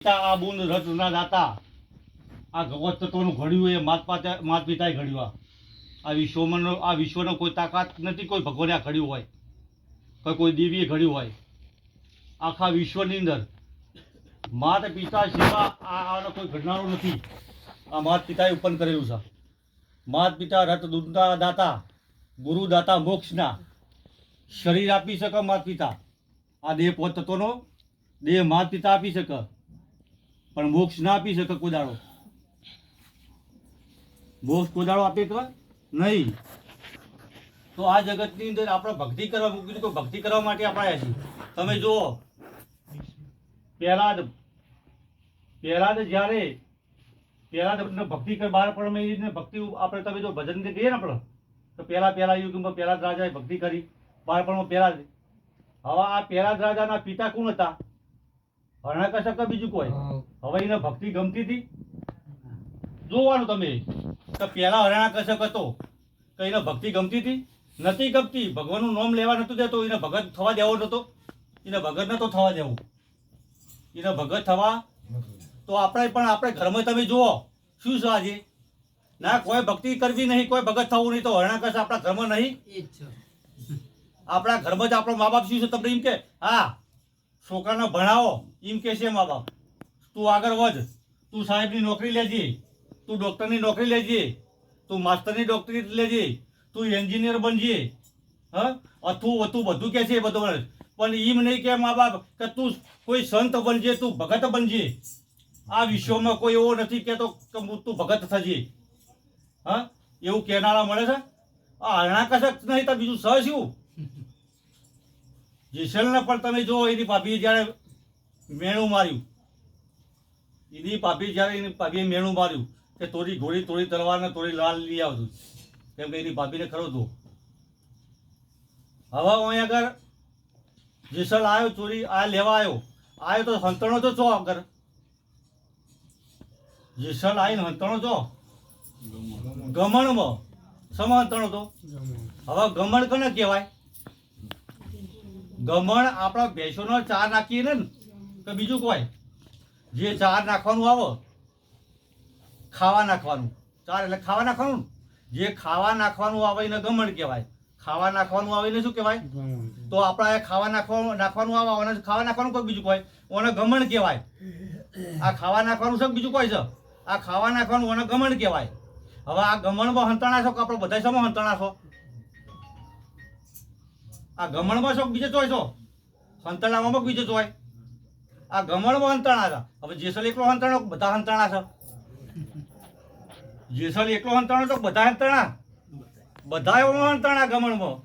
આ બુંદ રત્ના દાતા આ ભગવત તત્વનું ઘડ્યું એ માત પિતાએ ઘડ્યું. આ વિશ્વનો કોઈ તાકાત નથી કોઈ ભગવાને આ ઘડ્યું હોય કે કોઈ દેવીએ ઘડ્યું હોય. આખા વિશ્વની અંદર માત પિતા સિવા આનો કોઈ ઘડનારો નથી. આ માત પિતાએ ઉત્પન્ન કરેલું છે. માત પિતા રત દૂધના દાતા, ગુરુ દાતા મોક્ષના. શરીર આપી શકે માત પિતા, આ દેહ પોત તત્વનો દેહ માત પિતા આપી શકે, પણ મોક્ષ ના આપી શકે કોઈ દાડો. મોક્ષ કોઈ દાડો આપે તો નહીં. તો આ જગતની અંદર આપણે ભક્તિ કરવા મૂકી તો ભક્તિ કરવા માટે આપણે આવ્યા છીએ. તમે જુઓ, પહેલા જ્યારે ભક્તિ બહાર પણ ભક્તિ આપણે તમે જો ભજન કહીએ ને આપણે તો પહેલા યુગમાં પહેલા જ રાજાએ ભક્તિ કરી બાળપણમાં પહેલા જ. હવે આ પહેલા જ રાજાના પિતા કોણ હતા? હરણાકશપ બીજું કોઈ? હવે એને ભક્તિ ગમતી હતી? જોવાનું તમે કે પહેલા હરણાકશપ હતો કે એને ભક્તિ ગમતી હતી? નથી ગમતી. ભગવાનનું નામ લેવા નતું દેતો. એને ભગત થવા દેવો નતો. એને ભગત નતો થવા દેવું. એને ભગત થવા તો આપણે ઘરમાં તમે જુઓ શું છે આજે? ના કોઈ ભક્તિ કરવી નહીં, કોઈ ભગત થવું નહીં, તો હરણાકશ આપણા ઘરમાં નહીં. આપણા ઘરમાં જ આપણો મા બાપ શું છે તમને એમ કે હા છોકરાને ભણાવો, એમ કે છે મા બાપ તું આગળ વધ, તું સાહેબની નોકરી લેજે, તું ડૉક્ટરની નોકરી લેજે, તું માસ્ટરની નોકરી લેજે, તું એન્જિનિયર બનજે. તું બધું કે છે બધું, પણ એમ નહીં કે મા બાપ કે તું કોઈ સંત બનજે, તું ભગત બનજે. આ વિશ્વમાં કોઈ એવો નથી કહેતો કે તું ભગત થજે. એવું કહેનારા મળે છે? આ હરણાકશપ નહીં તો બીજું સહ શું? જેસલને પણ તમે જો એની ભાભીએ જ્યારે મેણું માર્યું, એની ભાભીએ મેણું માર્યું કે તોરી ઘોડી તોરી તલવાર ને તોરી લાલ લઈ આવતું, કેમ કે એની ભાભીને ખરો હતો. હવે અહીં આગળ જેસલ આવ્યો, ચોરી આ લેવા આવ્યો તો હંતણો તો ચો આગળ જેસલ આવીને હંતણો ચો ગમણમાં સમા હંતણો તો. હવે ગમણ કોને કહેવાય? ગમણ આપણા ભેંસોનો ચાર નાખીએ ને તો બીજું કોઈ જે ચાર નાખવાનું આવે, ખાવા નાખવાનું ચાર એટલે ખાવા નાખવાનું, જે ખાવા નાખવાનું આવે એને ગમણ કહેવાય. ખાવા નાખવાનું આવે એને શું કહેવાય? તો આપણા ખાવા નાખવાનું આવે અને ખાવા નાખવાનું કોઈ બીજું કોઈ ઓને ગમણ કહેવાય. આ ખાવા નાખવાનું છે બીજું કોઈ છે? આ ખાવા નાખવાનું ઓને ગમણ કહેવાય. હવે આ ગમણમાં હંતાણા છો કે આપણે બધા શેમાં હંતાણા છો? આ ગમણમાં છો બીજે ચોય છો? હંતાણામાં બીજે ચોય? આ ગમણમાં હંતાણા હતા. હવે જેસલ એકલો હંતાણો બધા હંતાણા છે? જેસલ એકલો હંતાણો તો બધા હંતાણા? બધા એવો હંતાણા ગમણમાં.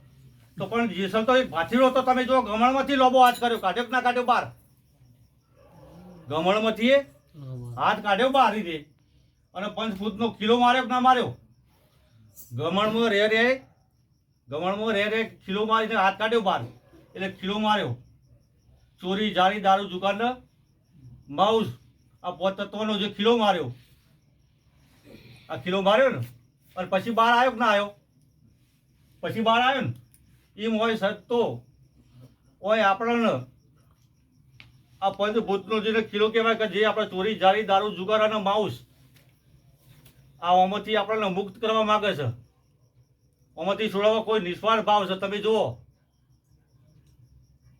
તો પણ જેસલ તો એક ભાથીડો તો તમે જો ગમણમાંથી લોબો હાથ કર્યો, કાઢ્યો ના કાઢ્યો બહાર? ગમણમાંથી હાથ કાઢ્યો બહાર રીતે અને 5 ફૂટનો કિલો માર્યો કે ના માર્યો? ગમણમાં રે ખીલો મારીને હાથ કાઢ્યો બહાર એટલે ખીલો માર્યો. ચોરી જારી દારૂ જુગાર માઉસ આ પોત તત્વનો જે ખીલો માર્યો, આ ખીલો માર્યો ને અને પછી બહાર આવ્યો કે ના આવ્યો? પછી બહાર આવ્યો ને એમ હોય સત્તો હોય આપણને આ પંચભૂતનો જે ખીલો કહેવાય કે જે આપણે ચોરી જારી દારૂ જુગાર અને માઉસ આમાંથી આપણને મુક્ત કરવા માંગે છે. આમાંથી છોડાવવા કોઈ નિસ્વાર્થ ભાવ છે. તમે જુઓ,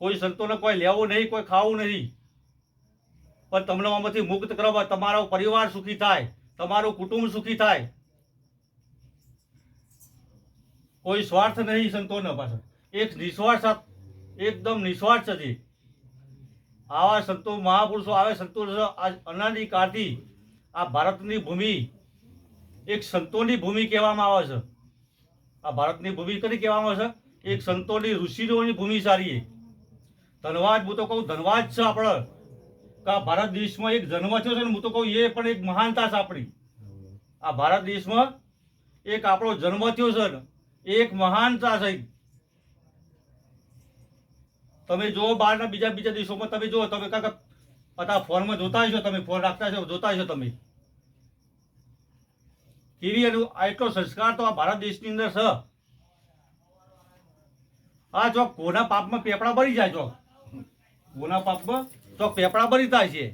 કોઈ સંતોને કોઈ લેવું નહીં, કોઈ ખાવું નહીં, પણ તમને આમાંથી મુક્ત કરવા, તમારો પરિવાર સુખી થાય, તમારું કુટુંબ સુખી થાય. કોઈ સ્વાર્થ નહીં સંતોને પાછળ, એક નિસ્વાર્થ, એકદમ નિસ્વાર્થ છે. આવા સંતો મહાપુરુષો આવે સંતો અનાદિ કાળથી આ ભારતની ભૂમિ એક સંતોની ભૂમિ કહેવામાં આવે છે. આ ભારતની ભૂમિ કઈ કહેવામાં આવે છે? એક સંતોની ઋષિઓની ભૂમિ સારી. ધનવાદ હું તો કહું ધનવાદ છે આપણે કે આ ભારત દેશમાં એક જન્મ થયો છે ને હું તો કહું એ પણ એક મહાનતા છે આપણી. આ ભારત દેશમાં એક આપણો જન્મ થયો છે ને એક મહાનતા છે. તમે જુઓ બહારના બીજા દેશોમાં તમે જુઓ, તમે કાંઈક અત્યારે ફોનમાં જોતા હશો, તમે ફોન રાખતા હશો, જોતા હશો તમે કેવી એટલો સંસ્કાર તો આ ભારત દેશની અંદર છે. હા જો કોના પાપમાં પેપડા ભરી જાય, જો કોના પાપમાં તો પેપડા ભરી થાય છે,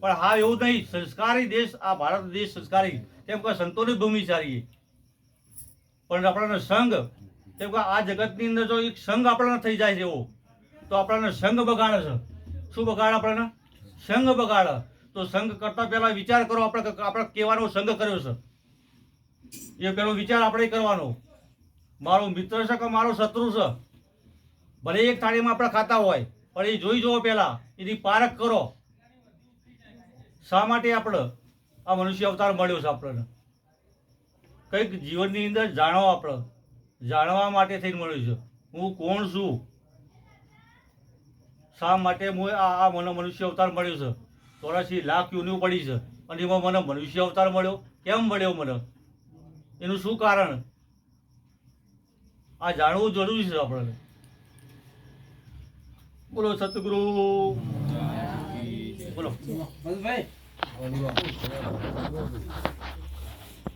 પણ હા એવું નહીં, સંસ્કારી દેશ આ ભારત દેશ સંસ્કારી, કેમ કે સંતોની ભૂમિ સારી, પણ આપણને સંઘ, કેમ કે આ જગતની અંદર જો એક સંઘ આપણને થઈ જાય છે એવો, તો આપણને સંઘ બગાડે છે. શું બગાડે આપણને? સંઘ બગાડે. તો સંઘ કરતા પહેલા વિચાર કરો, આપણે કેવાનો સંઘ કર્યો છે એ પેલો વિચાર આપણે કરવાનો. મારો મિત્ર છે કે મારો શત્રુ છે? ભલે એક થાળીમાં આપણે ખાતા હોય, પણ એ જોઈ જુઓ પહેલા, એની પારખ કરો. શા માટે આપણે આ મનુષ્ય અવતાર મળ્યો છે? આપણને કંઈક જીવનની અંદર જાણો, આપણે જાણવા માટે થઈને મળ્યું છે. હું કોણ છું? શા માટે હું આ મને મનુષ્ય અવતાર મળ્યો છે? 84 લાખ યોનિઓ પડી છે, અને એમાં મને મનુષ્ય અવતાર મળ્યો. કેમ મળ્યો મને? એનું શું કારણ? આ જાણવું જરૂરી છે આપણને. બોલો સતગુરુ, બોલો.